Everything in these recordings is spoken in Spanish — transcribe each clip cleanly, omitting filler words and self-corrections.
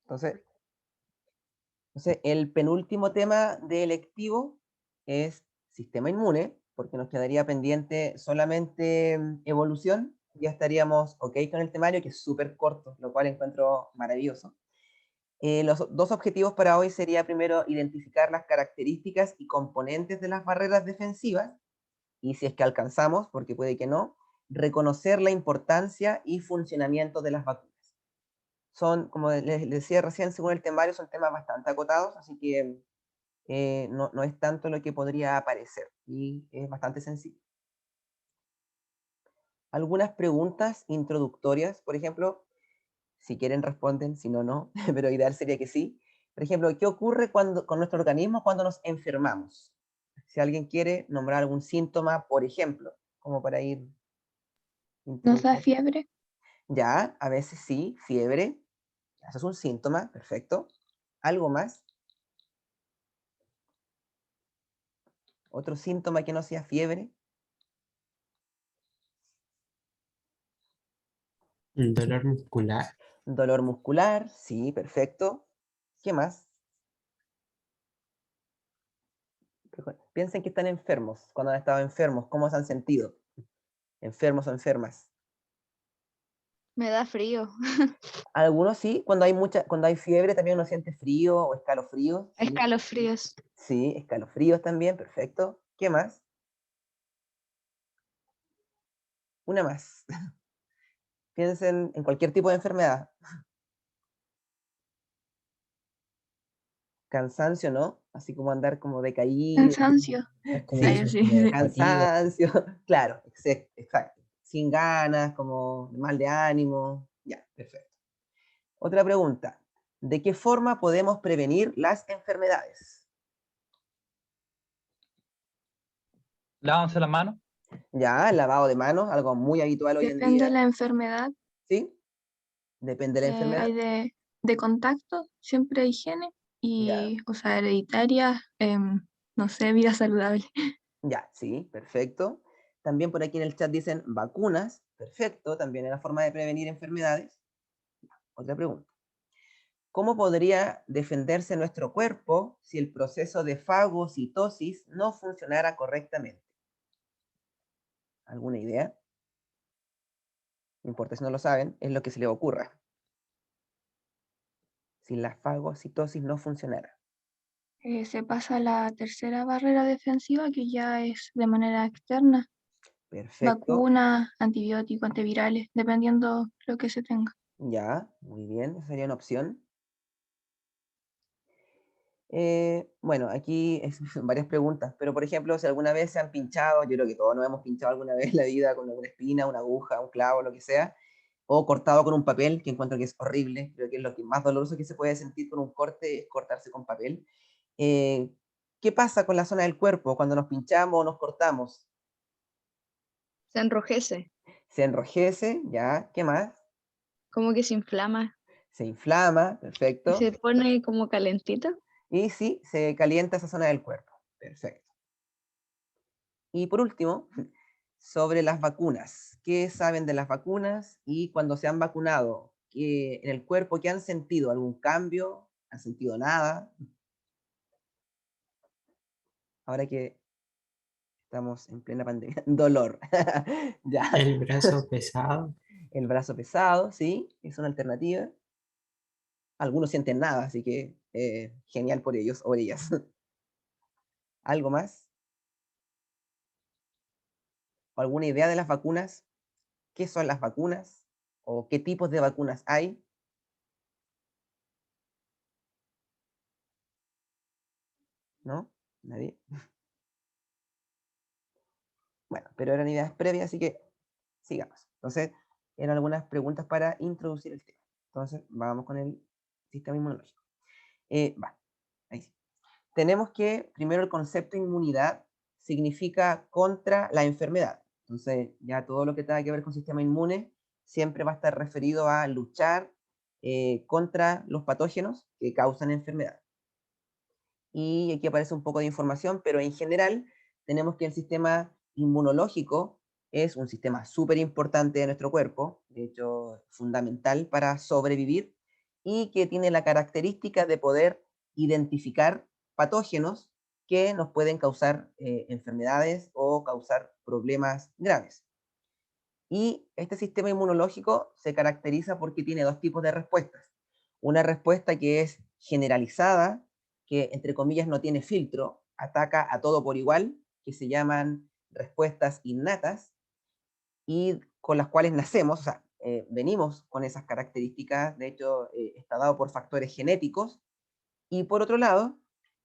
Entonces, el penúltimo tema de electivo es sistema inmune, porque nos quedaría pendiente solamente evolución. Ya estaríamos ok con el temario, que es súper corto, lo cual encuentro maravilloso. Los dos objetivos para hoy sería primero identificar las características y componentes de las barreras defensivas, y si es que alcanzamos, porque puede que no, reconocer la importancia y funcionamiento de las vacunas. Son, como les decía recién, según el temario, son temas bastante acotados, así que no es tanto lo que podría parecer, y es bastante sencillo. Algunas preguntas introductorias, por ejemplo, si quieren responden, si no, no, pero ideal sería que sí. Por ejemplo, ¿qué ocurre con nuestro organismo cuando nos enfermamos? Si alguien quiere nombrar algún síntoma, por ejemplo, como para ir ¿Nos da introduciendo. fiebre? Ya, a veces sí, fiebre, eso es un síntoma, perfecto. ¿Algo más? ¿Otro síntoma que no sea fiebre? Un dolor muscular. Dolor muscular, sí, perfecto. ¿Qué más? Piensen que están enfermos, cuando han estado enfermos, ¿cómo se han sentido? Enfermos o enfermas. Me da frío. Algunos sí, cuando hay fiebre también uno siente frío o escalofríos, sí, Escalofríos. sí, escalofríos también, perfecto. ¿Qué más? Una más. Piensen en cualquier tipo de enfermedad. Cansancio, ¿no? Así como andar como decaído. Cansancio. Es como una Sí, Ay, sensación de sí. fatiga. cansancio, claro, exacto. Sin ganas, como mal de ánimo. Ya, perfecto. Otra pregunta. ¿De qué forma podemos prevenir las enfermedades? Lávanse las manos. Ya, lavado de manos, algo muy habitual hoy en Depende de día. la enfermedad. ¿Sí? Depende de la enfermedad. Hay de contacto, siempre higiene. Ya, Y, o sea, hereditaria, no sé, vida saludable. ya, sí, perfecto. También por aquí en el chat dicen vacunas. Perfecto, también es la forma de prevenir enfermedades. Otra pregunta. ¿Cómo podría defenderse nuestro cuerpo si el proceso de fagocitosis no funcionara correctamente? ¿Alguna idea? No importa si no lo saben, es lo que se les ocurra. Si la fagocitosis no funcionara. Se pasa a la tercera barrera defensiva, que ya es de manera externa. Perfecto. Vacunas, antibióticos, antivirales, dependiendo lo que se tenga. Ya, muy bien, esa sería una opción. Bueno, aquí es, varias preguntas, pero por ejemplo, si alguna vez se han pinchado, yo creo que todos nos hemos pinchado alguna vez en la vida con alguna espina, una aguja, un clavo, lo que sea, o cortado con un papel, que encuentro que es horrible, creo que es lo que más doloroso que se puede sentir con un corte es cortarse con papel. Eh, ¿Qué pasa con la zona del cuerpo cuando nos pinchamos o nos cortamos? Se enrojece. Se enrojece, ya, ¿qué más? Como que se inflama. Se inflama, Y perfecto, se pone como calentito. y sí, se calienta esa zona del cuerpo, perfecto. Y por último, sobre las vacunas. ¿Qué saben de las vacunas? Y cuando se han vacunado, en el cuerpo, ¿qué han sentido? ¿Algún cambio? ¿Han sentido nada? Ahora que estamos en plena pandemia. Dolor. Ya. El brazo pesado. El brazo pesado, sí, es una alternativa. Algunos sienten nada, así que genial por ellos o ellas. ¿Algo más? ¿Alguna idea de las vacunas? ¿Qué son las vacunas? ¿O qué tipos de vacunas hay? ¿No? ¿Nadie? Bueno, pero eran ideas previas, así que sigamos. Entonces, eran algunas preguntas para introducir el tema. Entonces, vamos con el sistema inmunológico. Va, ahí sí. Tenemos que, primero, el concepto de inmunidad significa contra la enfermedad. Entonces, ya todo lo que tenga que ver con sistema inmune siempre va a estar referido a luchar contra los patógenos que causan enfermedad. Y aquí aparece un poco de información, pero en general tenemos que el sistema inmunológico es un sistema súper importante de nuestro cuerpo, de hecho fundamental para sobrevivir, y que tiene la característica de poder identificar patógenos que nos pueden causar enfermedades o causar problemas graves. Y este sistema inmunológico se caracteriza porque tiene dos tipos de respuestas. Una respuesta que es generalizada, que entre comillas no tiene filtro, ataca a todo por igual, que se llaman respuestas innatas, y con las cuales nacemos, o sea, venimos con esas características, de hecho está dado por factores genéticos. Y por otro lado,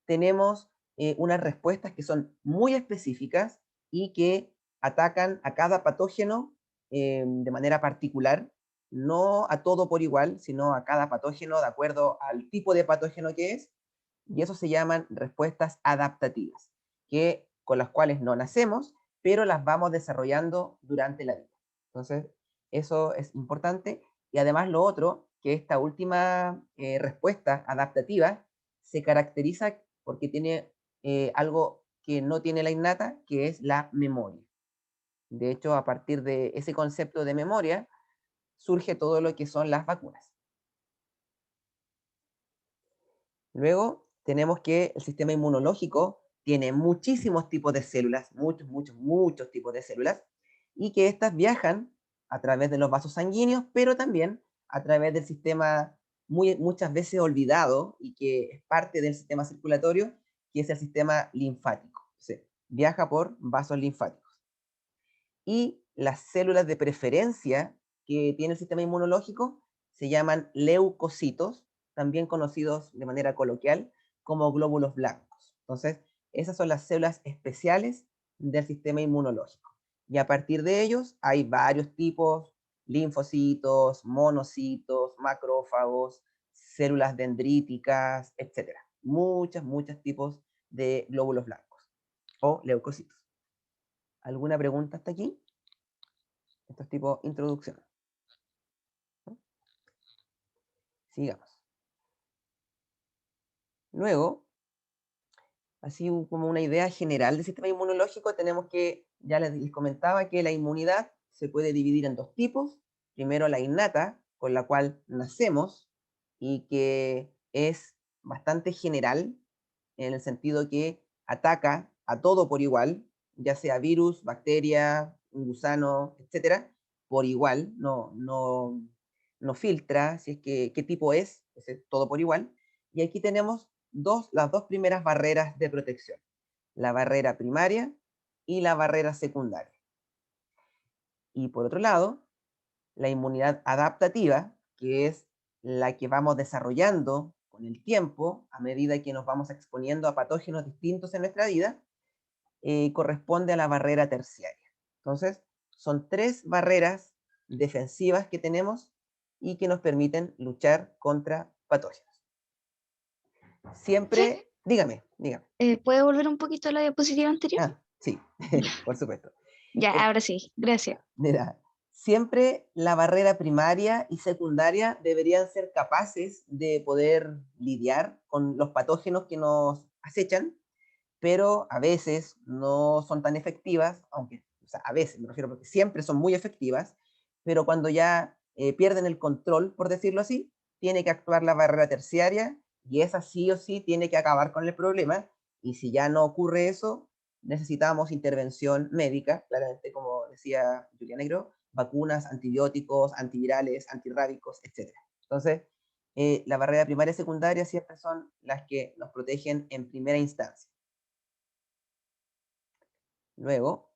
tenemos unas respuestas que son muy específicas y que atacan a cada patógeno de manera particular, no a todo por igual, sino a cada patógeno de acuerdo al tipo de patógeno que es, y eso se llaman respuestas adaptativas, con las cuales no nacemos, pero las vamos desarrollando durante la vida. Entonces, eso es importante. Y además lo otro, que esta última respuesta adaptativa se caracteriza porque tiene algo que no tiene la innata, que es la memoria. De hecho, a partir de ese concepto de memoria, surge todo lo que son las vacunas. Luego, tenemos que el sistema inmunológico tiene muchísimos tipos de células, muchos tipos de células, y que éstas viajan a través de los vasos sanguíneos, pero también a través del sistema muchas veces olvidado y que es parte del sistema circulatorio, que es el sistema linfático. Sí, viaja por vasos linfáticos. Y las células de preferencia que tiene el sistema inmunológico se llaman leucocitos, también conocidos de manera coloquial como glóbulos blancos. Entonces, esas son las células especiales del sistema inmunológico. Y a partir de ellos hay varios tipos: linfocitos, monocitos, macrófagos, células dendríticas, etc. Muchos tipos de glóbulos blancos o leucocitos. ¿Alguna pregunta hasta aquí? Esto es tipo introducción. Sigamos. Luego, así como una idea general del sistema inmunológico, tenemos que, ya les comentaba que la inmunidad se puede dividir en dos tipos. Primero, la innata, con la cual nacemos y que es bastante general, en el sentido que ataca a todo por igual, ya sea virus, bacteria, un gusano, etcétera, por igual, no filtra si es que qué tipo es todo por igual. Y aquí tenemos las dos primeras barreras de protección: la barrera primaria y la barrera secundaria. Y por otro lado, la inmunidad adaptativa, que es la que vamos desarrollando con el tiempo a medida que nos vamos exponiendo a patógenos distintos en nuestra vida, corresponde a la barrera terciaria. Entonces, son tres barreras defensivas que tenemos y que nos permiten luchar contra patógenos. Siempre, dígame. ¿Puede volver un poquito a la diapositiva anterior? Ah, sí, por supuesto. Ya, ahora sí, gracias. Mira, siempre la barrera primaria y secundaria deberían ser capaces de poder lidiar con los patógenos que nos acechan, pero a veces no son tan efectivas, aunque, o sea, a veces me refiero porque siempre son muy efectivas, pero cuando ya pierden el control, por decirlo así, tiene que actuar la barrera terciaria, y esa sí o sí tiene que acabar con el problema. Y si ya no ocurre eso, necesitamos intervención médica, claramente, como decía Julia Negro, vacunas, antibióticos, antivirales, antirrábicos, etc. Entonces, la barrera primaria y secundaria siempre son las que nos protegen en primera instancia. Luego,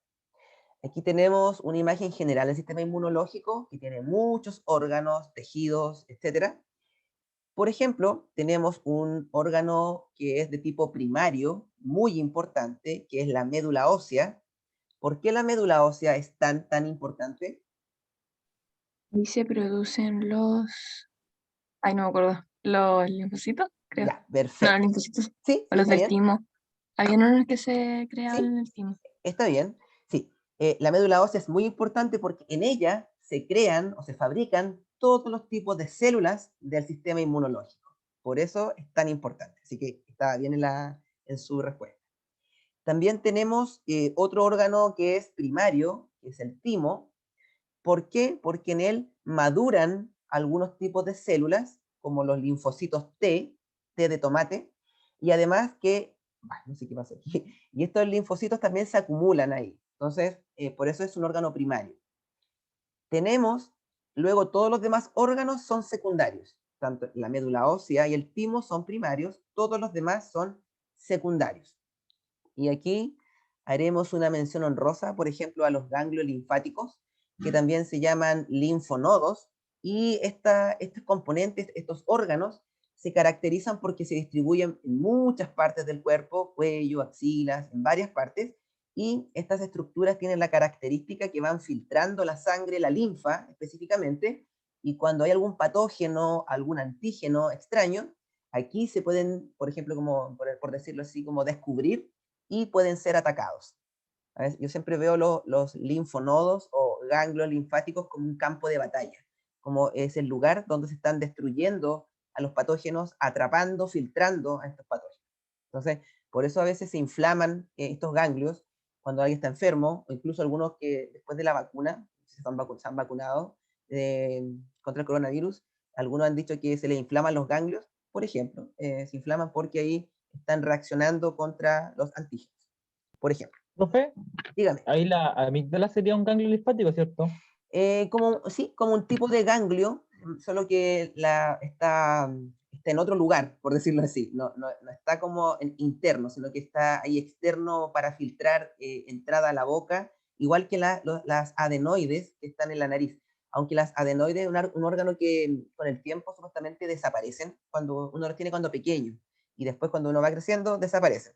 aquí tenemos una imagen general del sistema inmunológico que tiene muchos órganos, tejidos, etc. Por ejemplo, tenemos un órgano que es de tipo primario, muy importante, que es la médula ósea. ¿Por qué la médula ósea es tan importante? Ahí se producen ay, no me acuerdo, los linfocitos, creo. Ya, No, perfecto. los linfocitos, Sí, o los está del bien. timo. Habían unos que se creaban Sí. en el timo. Está bien, sí. La médula ósea es muy importante porque en ella se crean o se fabrican todos los tipos de células del sistema inmunológico. Por eso es tan importante. Así que está bien en su respuesta. También tenemos otro órgano que es primario, que es el timo. ¿Por qué? Porque en él maduran algunos tipos de células como los linfocitos T, T de tomate, y además que, no sé qué pasa aquí, y estos linfocitos también se acumulan ahí. Entonces, por eso es un órgano primario. Tenemos, luego todos los demás órganos son secundarios. Tanto la médula ósea y el timo son primarios, todos los demás son secundarios. Y aquí haremos una mención honrosa, por ejemplo, a los ganglios linfáticos, que también se llaman linfonodos, y estos componentes, estos órganos, se caracterizan porque se distribuyen en muchas partes del cuerpo, cuello, axilas, en varias partes, y estas estructuras tienen la característica que van filtrando la sangre, la linfa específicamente, y cuando hay algún patógeno, algún antígeno extraño, aquí se pueden, por ejemplo, como, por decirlo así, como descubrir y pueden ser atacados. ¿Sabes? Yo siempre veo los linfonodos o ganglios linfáticos como un campo de batalla, como es el lugar donde se están destruyendo a los patógenos, atrapando, filtrando a estos patógenos. Entonces, por eso a veces se inflaman estos ganglios cuando alguien está enfermo, o incluso algunos que después de la vacuna, se han vacunado contra el coronavirus, algunos han dicho que se les inflaman los ganglios, por ejemplo, se inflaman porque ahí están reaccionando contra los antígenos, por ejemplo. Profe, Dígame. ahí la amígdala sería un ganglio linfático, ¿cierto? Sí, como un tipo de ganglio, solo que está en otro lugar, por decirlo así. No está como interno, sino que está ahí externo para filtrar entrada a la boca, igual que las adenoides que están en la nariz. Aunque las adenoides es un órgano que con el tiempo supuestamente desaparecen cuando uno los tiene cuando pequeño, y después cuando uno va creciendo desaparecen.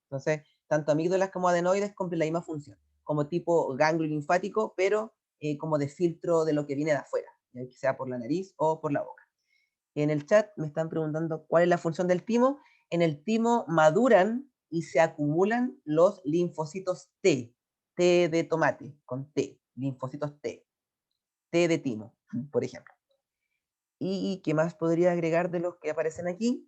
Entonces, tanto amígdalas como adenoides cumplen la misma función, como tipo ganglio linfático, pero como de filtro de lo que viene de afuera, ya que sea por la nariz o por la boca. En el chat me están preguntando cuál es la función del timo. En el timo maduran y se acumulan los linfocitos T, T de tomate, con T, linfocitos T, T de timo, por ejemplo. ¿Y qué más podría agregar de los que aparecen aquí?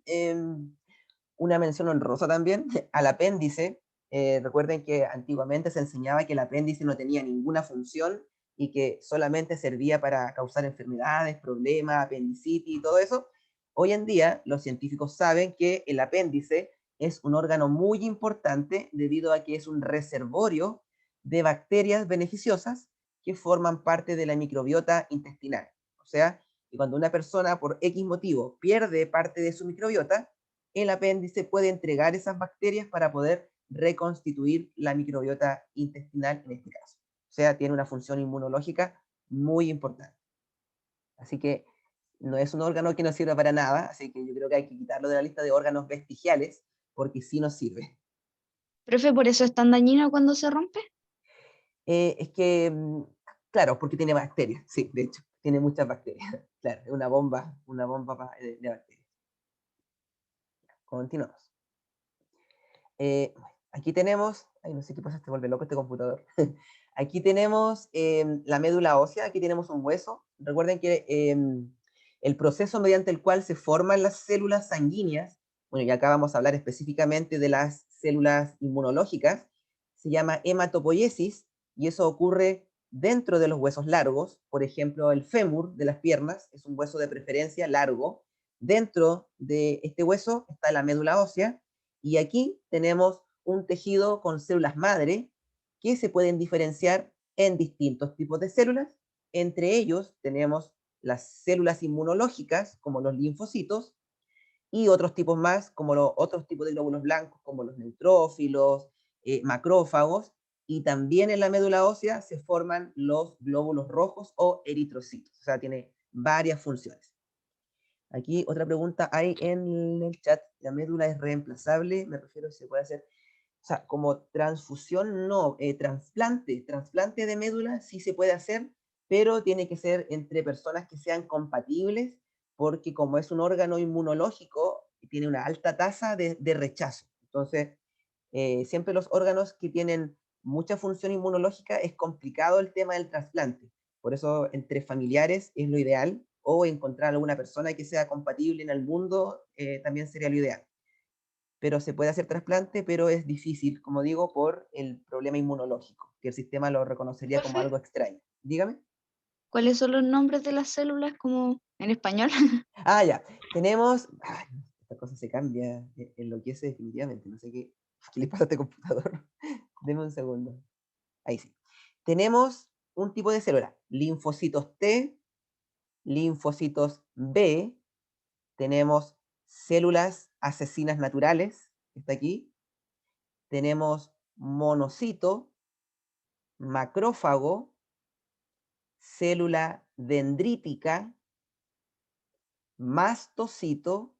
Una mención honrosa también al apéndice. Recuerden que antiguamente se enseñaba que el apéndice no tenía ninguna función y que solamente servía para causar enfermedades, problemas, apendicitis y todo eso. Hoy en día los científicos saben que el apéndice es un órgano muy importante debido a que es un reservorio de bacterias beneficiosas que forman parte de la microbiota intestinal. O sea, que cuando una persona por X motivo pierde parte de su microbiota, el apéndice puede entregar esas bacterias para poder reconstituir la microbiota intestinal en este caso. O sea, tiene una función inmunológica muy importante. Así que no es un órgano que no sirva para nada, así que yo creo que hay que quitarlo de la lista de órganos vestigiales, porque sí nos sirve. Profe, ¿por eso es tan dañino cuando se rompe? Es que, claro, porque tiene bacterias, sí, de hecho, tiene muchas bacterias. Claro, es una bomba de bacterias. Continuamos. Aquí tenemos, ay, no sé qué pasa, se vuelve loco este computador. Aquí tenemos la médula ósea, aquí tenemos un hueso. Recuerden que el proceso mediante el cual se forman las células sanguíneas, bueno, y acá vamos a hablar específicamente de las células inmunológicas, se llama hematopoiesis, y eso ocurre dentro de los huesos largos. Por ejemplo, el fémur de las piernas es un hueso de preferencia largo. Dentro de este hueso está la médula ósea, y aquí tenemos un tejido con células madre que se pueden diferenciar en distintos tipos de células. Entre ellos tenemos las células inmunológicas, como los linfocitos, y otros tipos más, como los otros tipos de glóbulos blancos, como los neutrófilos, macrófagos, y también en la médula ósea se forman los glóbulos rojos o eritrocitos. O sea, tiene varias funciones. Aquí otra pregunta hay en el chat. ¿La médula es reemplazable? Me refiero a si se puede hacer, o sea, como transfusión no, trasplante de médula sí se puede hacer, pero tiene que ser entre personas que sean compatibles, porque como es un órgano inmunológico, tiene una alta tasa de rechazo. Entonces, siempre los órganos que tienen mucha función inmunológica es complicado el tema del trasplante. Por eso entre familiares es lo ideal, o encontrar alguna persona que sea compatible en el mundo también sería lo ideal. Pero se puede hacer trasplante, pero es difícil, como digo, por el problema inmunológico, que el sistema lo reconocería como Profe, algo extraño. Dígame. ¿cuáles son los nombres de las células como en español. Ah, ya. Tenemos. Ay, esta cosa se cambia, enloquece definitivamente. No sé qué le pasa a este computador. Deme un segundo. Ahí sí. Tenemos un tipo de célula: linfocitos T, linfocitos B. Tenemos células asesinas naturales, que está aquí. Tenemos monocito, macrófago, célula dendrítica, mastocito,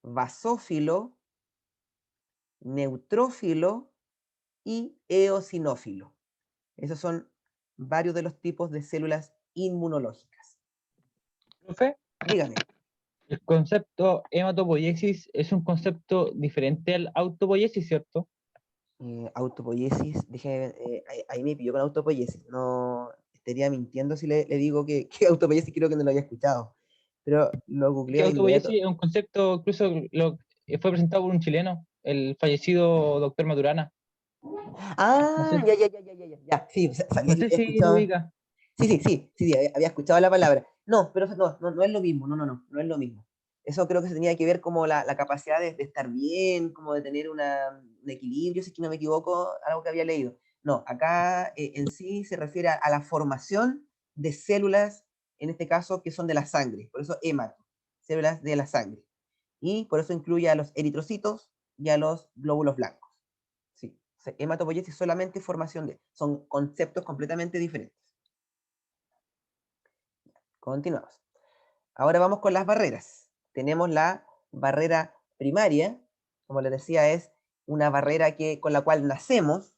basófilo, neutrófilo y eosinófilo. Esos son varios de los tipos de células inmunológicas. Profe, Dígame. el concepto hematopoiesis es un concepto diferente al autopoiesis, ¿cierto? Autopoiesis, ahí me pilló con autopoiesis. No estaría mintiendo si le digo que autopoiesis creo que no lo había escuchado. Pero lo Que googleo de inmediato. autopoiesis es un concepto, incluso fue presentado por un chileno, el fallecido doctor Maturana. No Ah, sé, ya. Sí, no sabía que sé había si lo escuchado. ubica. Sí, había escuchado la palabra. No, pero no es lo mismo, no es lo mismo. Eso creo que se tenía que ver como la capacidad de estar bien, como de tener un equilibrio, si es que no me equivoco, algo que había leído. No, acá en sí se refiere a la formación de células, en este caso, que son de la sangre, por eso hemato, células de la sangre. Y por eso incluye a los eritrocitos y a los glóbulos blancos. Sí, o sea, hematopoiesis es solamente formación son conceptos completamente diferentes. Continuamos. Ahora vamos con las barreras. Tenemos la barrera primaria, como les decía, es una barrera con la cual nacemos,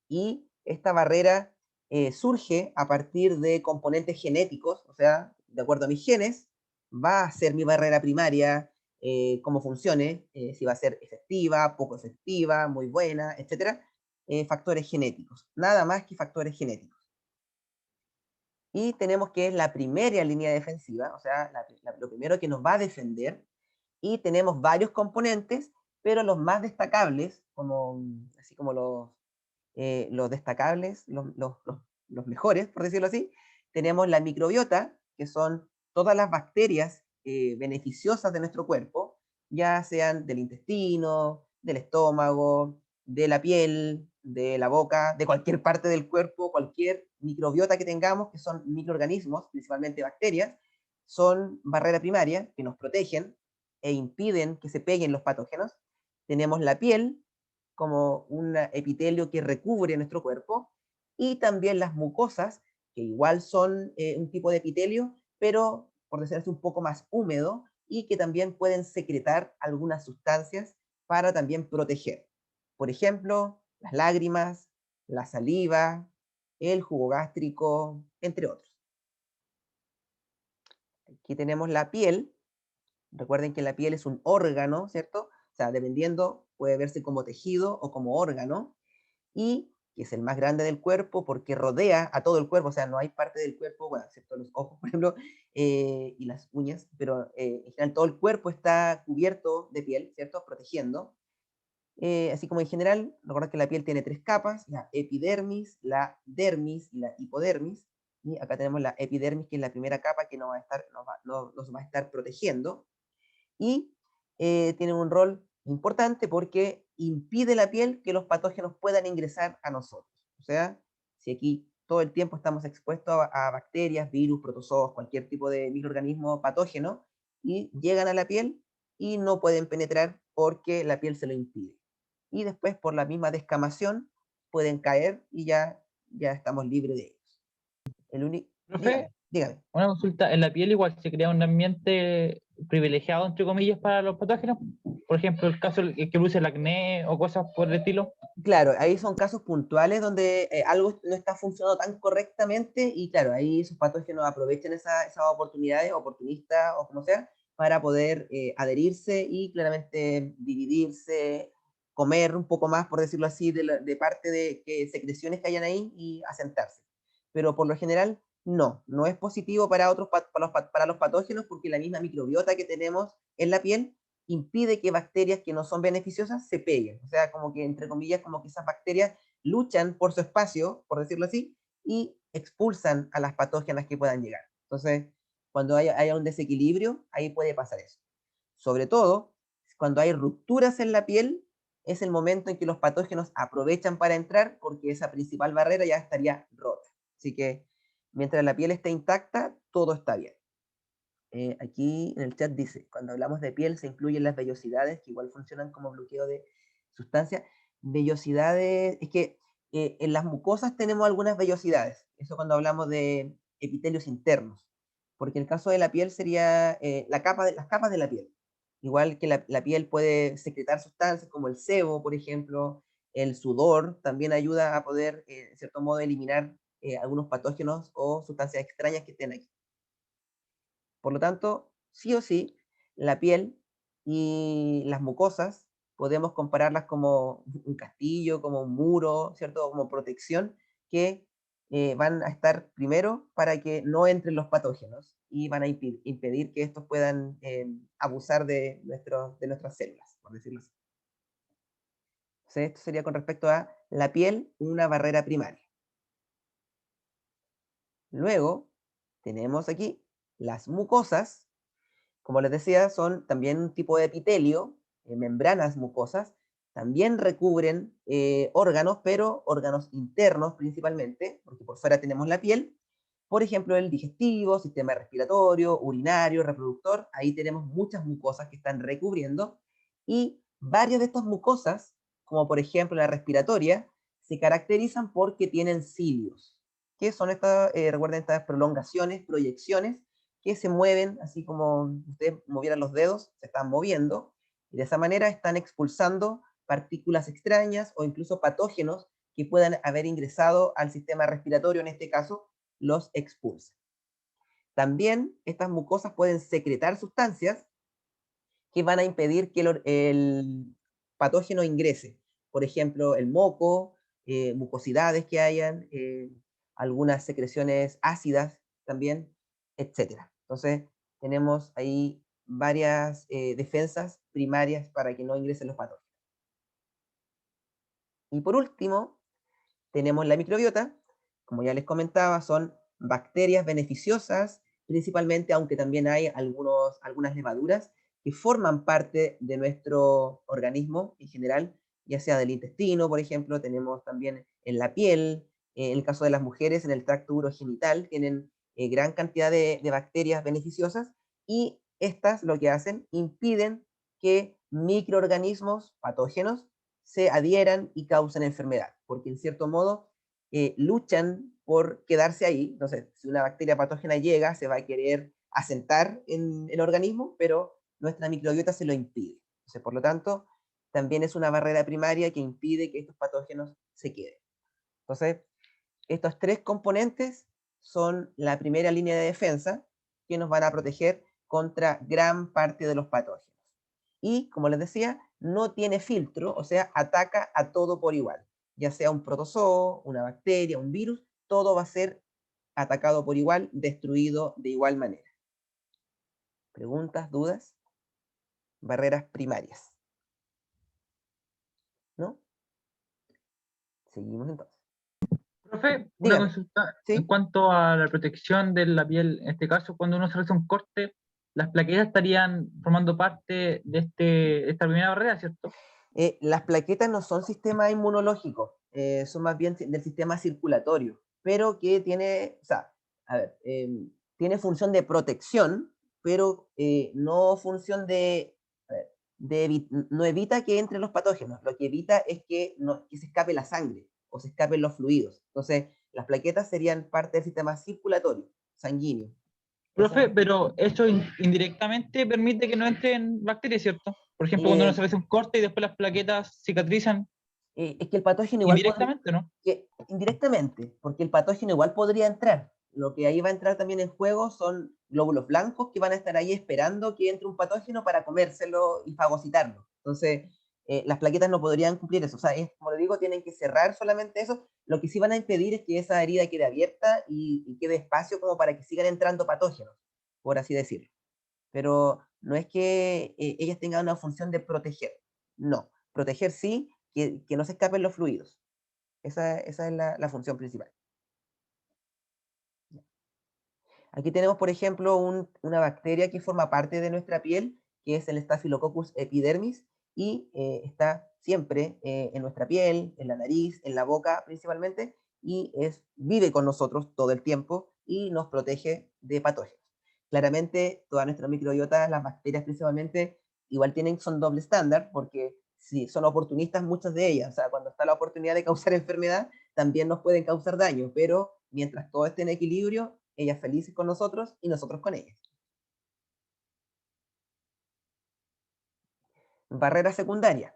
y esta barrera surge a partir de componentes genéticos, o sea, de acuerdo a mis genes, va a ser mi barrera primaria, cómo funcione, si va a ser efectiva, poco efectiva, muy buena, etc. Factores genéticos, nada más que factores genéticos. Y tenemos que es la primera línea defensiva, o sea, lo primero que nos va a defender, y tenemos varios componentes, pero los más destacables, así como los destacables, los mejores, por decirlo así, tenemos la microbiota, que son todas las bacterias beneficiosas de nuestro cuerpo, ya sean del intestino, del estómago, de la piel, de la boca, de cualquier parte del cuerpo, cualquier microbiota que tengamos, que son microorganismos, principalmente bacterias, son barrera primaria, que nos protegen e impiden que se peguen los patógenos. Tenemos la piel, como un epitelio que recubre nuestro cuerpo, y también las mucosas, que igual son un tipo de epitelio, pero por decirlo así un poco más húmedo, y que también pueden secretar algunas sustancias para también proteger. Por ejemplo, las lágrimas, la saliva, el jugo gástrico, entre otros. Aquí tenemos la piel. Recuerden que la piel es un órgano, ¿cierto? O sea, dependiendo, puede verse como tejido o como órgano, y que es el más grande del cuerpo porque rodea a todo el cuerpo, o sea, no hay parte del cuerpo, bueno, excepto los ojos, por ejemplo, y las uñas, pero en general todo el cuerpo está cubierto de piel, ¿cierto? Protegiendo. Así como en general, recuerda que la piel tiene tres capas: la epidermis, la dermis y la hipodermis. Y acá tenemos la epidermis, que es la primera capa que nos va a estar protegiendo. Y tiene un rol importante porque impide la piel que los patógenos puedan ingresar a nosotros. O sea, si aquí todo el tiempo estamos expuestos a bacterias, virus, protozoos, cualquier tipo de microorganismo patógeno, y llegan a la piel y no pueden penetrar porque la piel se lo impide. Y después, por la misma descamación, pueden caer y ya estamos libres de ellos. Profe, Dígame. una consulta, en la piel igual se crea un ambiente privilegiado, entre comillas, para los patógenos. Por ejemplo, el caso el que produce el acné o cosas por el estilo. Claro, ahí son casos puntuales donde algo no está funcionando tan correctamente, y claro, ahí esos patógenos aprovechan esas oportunidades, oportunistas o como sea, para poder adherirse y claramente dividirse, comer un poco más, por decirlo así, de parte de secreciones que hayan ahí y asentarse. Pero por lo general, no es positivo para para los patógenos, porque la misma microbiota que tenemos en la piel impide que bacterias que no son beneficiosas se peguen. O sea, como que, entre comillas, como que esas bacterias luchan por su espacio, por decirlo así, y expulsan a las patógenas que puedan llegar. Entonces, cuando haya un desequilibrio, ahí puede pasar eso. Sobre todo, cuando hay rupturas en la piel, es el momento en que los patógenos aprovechan para entrar porque esa principal barrera ya estaría rota. Así que mientras la piel esté intacta, todo está bien. Aquí en el chat dice, cuando hablamos de piel se incluyen las vellosidades, que igual funcionan como bloqueo de sustancia. Vellosidades, es que en las mucosas tenemos algunas vellosidades, eso cuando hablamos de epitelios internos, porque en el caso de la piel sería las capas de la piel. Igual que la piel puede secretar sustancias como el sebo, por ejemplo, el sudor también ayuda a poder, en cierto modo, eliminar algunos patógenos o sustancias extrañas que estén aquí. Por lo tanto, sí o sí, la piel y las mucosas podemos compararlas como un castillo, como un muro, ¿cierto? Como protección que van a estar primero para que no entren los patógenos y van a impedir que estos puedan abusar de nuestras células, por decirlo así. Entonces, esto sería con respecto a la piel, una barrera primaria. Luego, tenemos aquí las mucosas. Como les decía, son también un tipo de epitelio, membranas mucosas, también recubren órganos, pero órganos internos principalmente, porque por fuera tenemos la piel. Por ejemplo, el digestivo, sistema respiratorio, urinario, reproductor, ahí tenemos muchas mucosas que están recubriendo, y varias de estas mucosas, como por ejemplo la respiratoria, se caracterizan porque tienen cilios. ¿Qué son estas? Recuerden estas prolongaciones, proyecciones, que se mueven, así como ustedes movieran los dedos, se están moviendo, y de esa manera están expulsando partículas extrañas o incluso patógenos que puedan haber ingresado al sistema respiratorio, en este caso, los expulsa. También estas mucosas pueden secretar sustancias que van a impedir que el patógeno ingrese. Por ejemplo, el moco, mucosidades que hayan, algunas secreciones ácidas también, etc. Entonces, tenemos ahí varias defensas primarias para que no ingresen los patógenos. Y por último, tenemos la microbiota. Como ya les comentaba, son bacterias beneficiosas, principalmente, aunque también hay algunas levaduras que forman parte de nuestro organismo en general, ya sea del intestino, por ejemplo, tenemos también en la piel, en el caso de las mujeres, en el tracto urogenital, tienen gran cantidad de bacterias beneficiosas, y estas lo que hacen, impiden que microorganismos patógenos se adhieran y causen enfermedad, porque en cierto modo luchan por quedarse ahí. Entonces, si una bacteria patógena llega, se va a querer asentar en el organismo, pero nuestra microbiota se lo impide. Entonces, por lo tanto, también es una barrera primaria que impide que estos patógenos se queden. Entonces, estos tres componentes son la primera línea de defensa que nos van a proteger contra gran parte de los patógenos. Y, como les decía, no tiene filtro, o sea, ataca a todo por igual. Ya sea un protozoo, una bacteria, un virus, todo va a ser atacado por igual, destruido de igual manera. ¿Preguntas, dudas? Barreras primarias. ¿No? Seguimos entonces. Profe, una Dígame. consulta ¿Sí? en cuanto a la protección de la piel. En este caso, cuando uno se hace un corte, las plaquetas estarían formando parte de esta primera barrera, ¿cierto? Las plaquetas no son sistema inmunológico, son más bien del sistema circulatorio, pero que tiene, o sea, a ver, tiene función de protección, pero no función a ver, no evita que entren los patógenos, lo que evita es que se escape la sangre o se escapen los fluidos. Entonces, las plaquetas serían parte del sistema circulatorio, sanguíneo. Profe, pero eso indirectamente permite que no entren bacterias, ¿cierto? Por ejemplo, cuando uno se Eh, hace un corte y después las plaquetas cicatrizan es que el patógeno igual podría, indirectamente, ¿no? indirectamente, porque el patógeno igual podría entrar. Lo que ahí va a entrar también en juego son glóbulos blancos que van a estar ahí esperando que entre un patógeno para comérselo y fagocitarlo. Entonces, las plaquetas no podrían cumplir eso. O sea, como le digo, tienen que cerrar solamente eso. Lo que sí van a impedir es que esa herida quede abierta y quede espacio como para que sigan entrando patógenos, por así decirlo. Pero no es que ellas tengan una función de proteger. No, proteger sí, que no se escapen los fluidos. Esa es la función principal. Aquí tenemos, por ejemplo, una bacteria que forma parte de nuestra piel, que es el Staphylococcus epidermis, y está siempre en nuestra piel, en la nariz, en la boca principalmente, y vive con nosotros todo el tiempo y nos protege de patógenos. Claramente, toda nuestra microbiota, las bacterias principalmente, igual son doble estándar, porque si son oportunistas muchas de ellas, o sea, cuando está la oportunidad de causar enfermedad, también nos pueden causar daño, pero mientras todo esté en equilibrio, ellas felices con nosotros y nosotros con ellas. Barrera secundaria.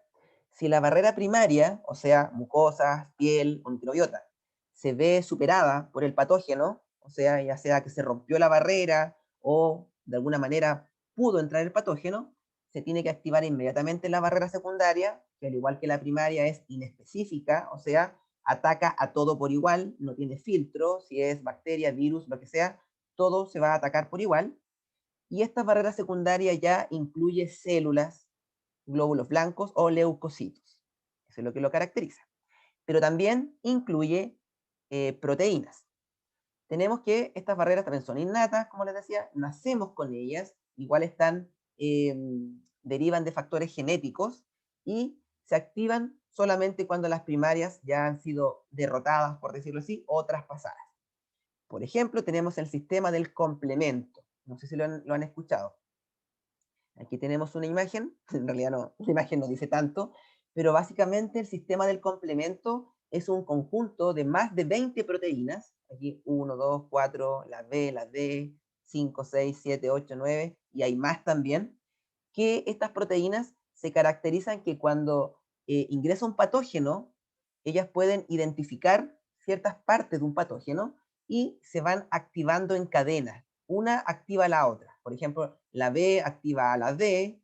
Si la barrera primaria, o sea, mucosas, piel o microbiota, se ve superada por el patógeno, o sea, ya sea que se rompió la barrera o de alguna manera pudo entrar el patógeno, se tiene que activar inmediatamente la barrera secundaria, que al igual que la primaria es inespecífica, o sea, ataca a todo por igual, no tiene filtro, si es bacteria, virus, lo que sea, todo se va a atacar por igual. Y esta barrera secundaria ya incluye células, glóbulos blancos o leucocitos. Eso es lo que lo caracteriza. Pero también incluye proteínas. Tenemos que estas barreras también son innatas, como les decía, nacemos con ellas, igual derivan de factores genéticos y se activan solamente cuando las primarias ya han sido derrotadas, por decirlo así, o traspasadas. Por ejemplo, tenemos el sistema del complemento. No sé si lo han escuchado. Aquí tenemos una imagen, en realidad no, la imagen no dice tanto, pero básicamente el sistema del complemento es un conjunto de más de 20 proteínas, aquí 1, 2, 4, la B, la D, 5, 6, 7, 8, 9, y hay más también, que estas proteínas se caracterizan que cuando ingresa un patógeno, ellas pueden identificar ciertas partes de un patógeno y se van activando en cadena. Una activa a la otra. Por ejemplo, la B activa a la D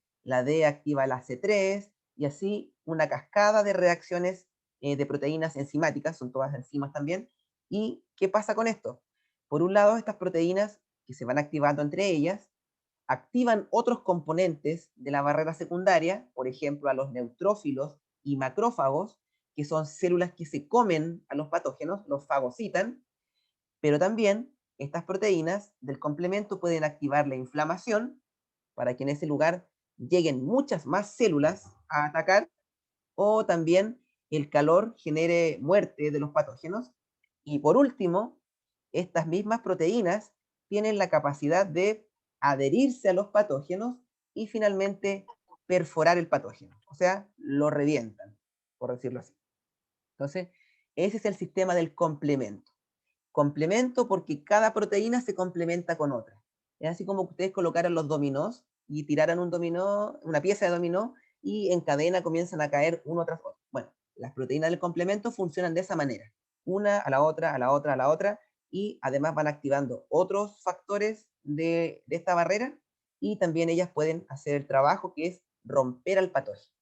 activa a la C3, y así una cascada de reacciones de proteínas enzimáticas, son todas enzimas también. ¿Y qué pasa con esto? Por un lado, estas proteínas que se van activando entre ellas, activan otros componentes de la barrera secundaria, por ejemplo, a los neutrófilos y macrófagos, que son células que se comen a los patógenos, los fagocitan, pero también estas proteínas del complemento pueden activar la inflamación para que en ese lugar lleguen muchas más células a atacar, o también el calor genere muerte de los patógenos. Y por último, estas mismas proteínas tienen la capacidad de adherirse a los patógenos y finalmente perforar el patógeno, o sea, lo revientan, por decirlo así. Entonces, ese es el sistema del complemento. Complemento porque cada proteína se complementa con otra. Es así como ustedes colocaran los dominós y tiraran un dominó, una pieza de dominó, y en cadena comienzan a caer uno tras otro. Bueno, las proteínas del complemento funcionan de esa manera, una a la otra, a la otra, a la otra, y además van activando otros factores de esta barrera, y también ellas pueden hacer el trabajo que es romper al patógeno.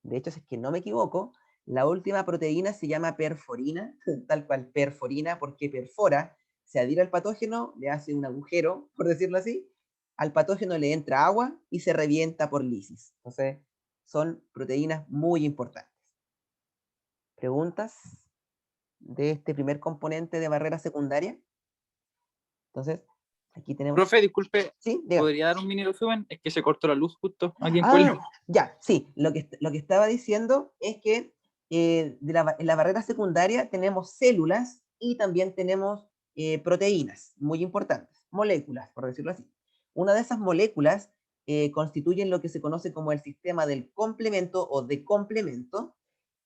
De hecho, si es que no me equivoco, la última proteína se llama perforina, tal cual perforina, porque perfora, se adhiere al patógeno, le hace un agujero, por decirlo así, al patógeno le entra agua y se revienta por lisis. Entonces, son proteínas muy importantes. ¿Preguntas de este primer componente de barrera secundaria? Entonces, aquí tenemos... Profe, disculpe, ¿Sí? Dígame. ¿podría dar un mini resumen? Es que se cortó la luz justo aquí en Cuello. Ya, sí. Lo que estaba diciendo es que en la barrera secundaria tenemos células y también tenemos proteínas, muy importantes, moléculas, por decirlo así. Una de esas moléculas constituyen lo que se conoce como el sistema del complemento o de complemento,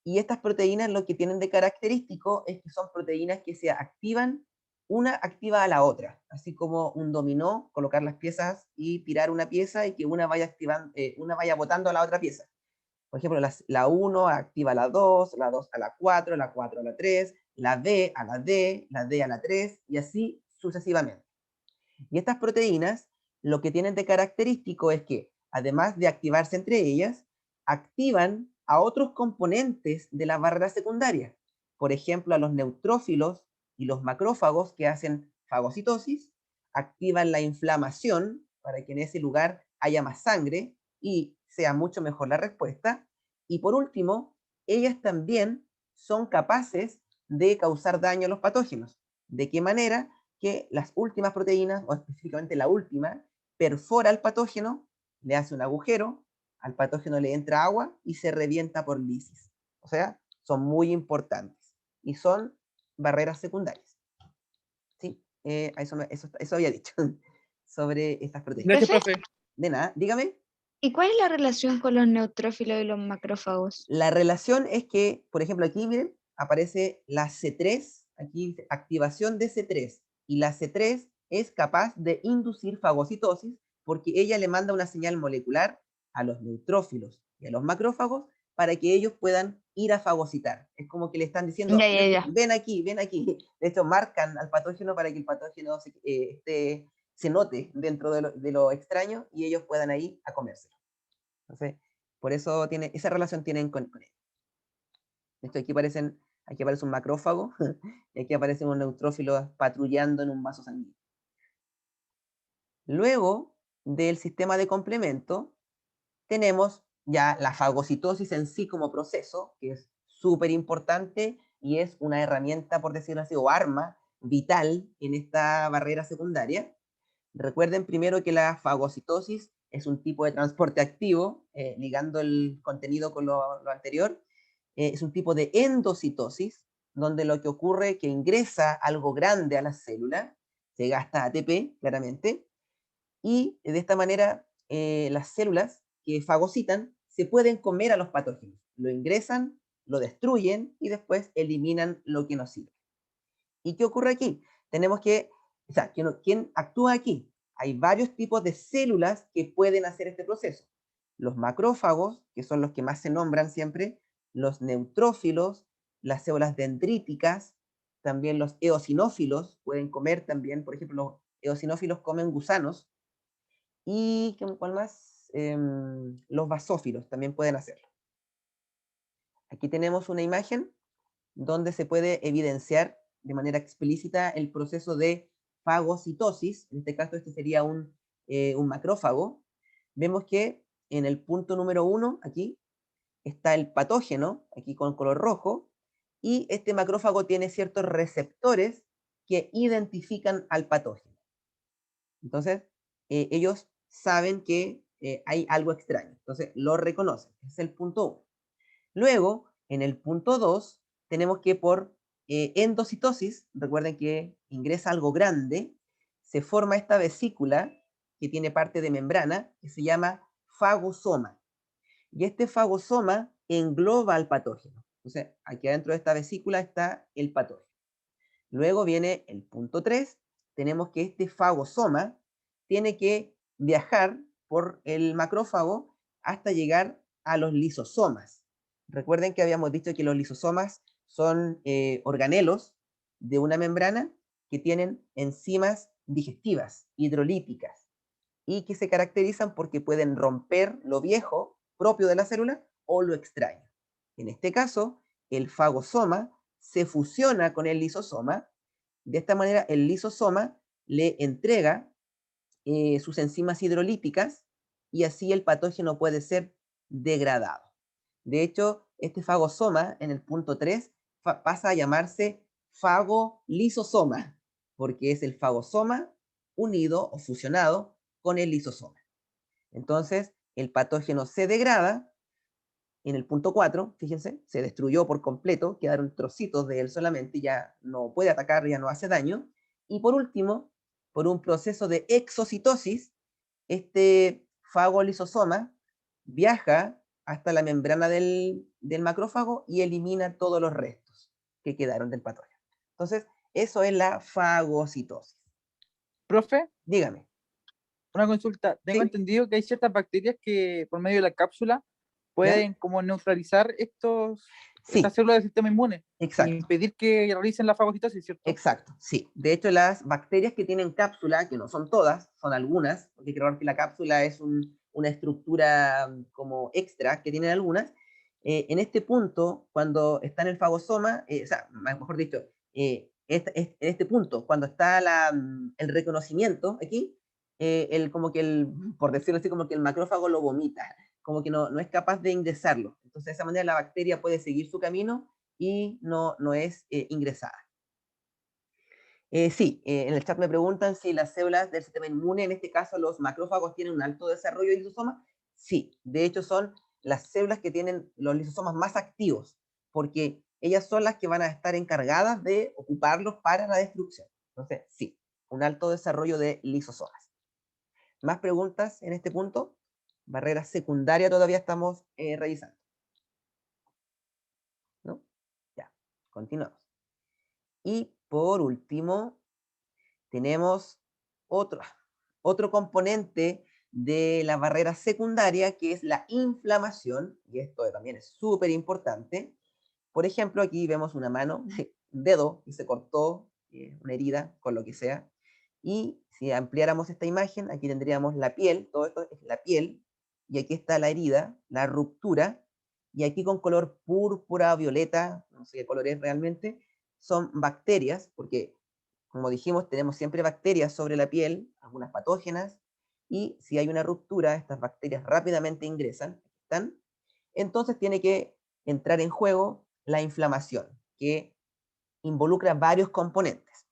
y estas proteínas lo que tienen de característico es que son proteínas que se activan, una activa a la otra, así como un dominó, colocar las piezas y tirar una pieza y que una vaya activando, una vaya botando a la otra pieza. Por ejemplo, la 1 activa a la 2 a la 4, la 4 a la 3, la B a la D, la D a la 3, y así sucesivamente. Y estas proteínas lo que tienen de característico es que, además de activarse entre ellas, activan a otros componentes de la barrera secundaria. Por ejemplo, a los neutrófilos y los macrófagos que hacen fagocitosis, activan la inflamación para que en ese lugar haya más sangre y sea mucho mejor la respuesta. Y por último, ellas también son capaces de causar daño a los patógenos. ¿De qué manera? que las últimas proteínas, o específicamente la última, perfora al patógeno, le hace un agujero, al patógeno le entra agua y se revienta por lisis. O sea, son muy importantes y son barreras secundarias. ¿Sí? Eso había dicho sobre estas proteínas. Gracias, Profe, profe. De nada, dígame. ¿y cuál es la relación con los neutrófilos y los macrófagos? La relación es que, por ejemplo, aquí miren, aparece la C3, aquí dice activación de C3, y la C3 es capaz de inducir fagocitosis porque ella le manda una señal molecular a los neutrófilos y a los macrófagos para que ellos puedan ir a fagocitar. Es como que le están diciendo, Ya. ven aquí, ven aquí. De hecho, marcan al patógeno para que el patógeno se note dentro de lo extraño y ellos puedan ir a comérselo. Entonces, por eso esa relación tienen con él. Esto aquí aparece un macrófago y aquí aparecen unos neutrófilos patrullando en un vaso sanguíneo. Luego del sistema de complemento, tenemos ya la fagocitosis en sí como proceso, que es súper importante y es una herramienta, por decirlo así, o arma vital en esta barrera secundaria. Recuerden primero que la fagocitosis es un tipo de transporte activo, ligando el contenido con lo anterior. Es un tipo de endocitosis, donde lo que ocurre es que ingresa algo grande a la célula, se gasta ATP, claramente, y de esta manera las células que fagocitan se pueden comer a los patógenos. Lo ingresan, lo destruyen y después eliminan lo que nos sirve. ¿Y qué ocurre aquí? Tenemos que, o sea, ¿quién actúa aquí? Hay varios tipos de células que pueden hacer este proceso. Los macrófagos, que son los que más se nombran siempre, los neutrófilos, las células dendríticas, también los eosinófilos pueden comer también, por ejemplo, los eosinófilos comen gusanos, y ¿cuál más? Los basófilos también pueden hacerlo. Aquí tenemos una imagen donde se puede evidenciar de manera explícita el proceso de fagocitosis. En este caso, este sería un macrófago. Vemos que en el punto número 1, aquí, está el patógeno, aquí con color rojo, y este macrófago tiene ciertos receptores que identifican al patógeno. Entonces, ellos saben que hay algo extraño, entonces lo reconocen. Ese es el punto 1. Luego, en el punto 2, tenemos que por endocitosis, recuerden que ingresa algo grande, se forma esta vesícula que tiene parte de membrana, que se llama fagosoma. Y este fagosoma engloba al patógeno. Entonces, aquí adentro de esta vesícula está el patógeno. Luego viene el punto 3, tenemos que este fagosoma tiene que viajar por el macrófago hasta llegar a los lisosomas. Recuerden que habíamos dicho que los lisosomas son organelos de una membrana que tienen enzimas digestivas, hidrolíticas, y que se caracterizan porque pueden romper lo viejo propio de la célula o lo extraño. En este caso, el fagosoma se fusiona con el lisosoma. De esta manera, el lisosoma le entrega sus enzimas hidrolíticas y así el patógeno puede ser degradado. De hecho, este fagosoma en el punto 3 pasa a llamarse fagolisosoma, porque es el fagosoma unido o fusionado con el lisosoma. Entonces, el patógeno se degrada. En el punto 4, fíjense, se destruyó por completo, quedaron trocitos de él solamente, ya no puede atacar, ya no hace daño. Y por último, por un proceso de exocitosis, este fagolisosoma viaja hasta la membrana del macrófago y elimina todos los restos que quedaron del patógeno. Entonces, eso es la fagocitosis. Profe, Dígame. una consulta. Tengo ¿Sí? entendido que hay ciertas bacterias que por medio de la cápsula pueden como neutralizar estas Sí, células del sistema inmune e exacto. impedir que realicen la fagocitosis, ¿cierto? Exacto, sí. De hecho, las bacterias que tienen cápsula, que no son todas, son algunas, porque creo que la cápsula es una estructura como extra que tienen algunas, en este punto, cuando está en el fagosoma, o sea, mejor dicho, en este punto, cuando está el reconocimiento aquí, por decirlo así, como que el macrófago lo vomita, como que no es capaz de ingresarlo. Entonces, de esa manera la bacteria puede seguir su camino y no es ingresada. Sí, en el chat me preguntan si las células del sistema inmune, en este caso los macrófagos, tienen un alto desarrollo de lisosomas. Sí, de hecho son las células que tienen los lisosomas más activos, porque ellas son las que van a estar encargadas de ocuparlos para la destrucción. Entonces, sí, un alto desarrollo de lisosomas. ¿Más preguntas en este punto? Barrera secundaria todavía estamos revisando, ¿no? Ya, continuamos. Y por último, tenemos otro componente de la barrera secundaria, que es la inflamación, y esto también es súper importante. Por ejemplo, aquí vemos una mano, un dedo que se cortó, una herida, con lo que sea, y si ampliáramos esta imagen, aquí tendríamos la piel, todo esto es la piel, y aquí está la herida, la ruptura, y aquí con color púrpura, violeta, no sé qué color es realmente, son bacterias, porque como dijimos, tenemos siempre bacterias sobre la piel, algunas patógenas, y si hay una ruptura, estas bacterias rápidamente ingresan, ¿están? Entonces tiene que entrar en juego la inflamación, que involucra varios componentes.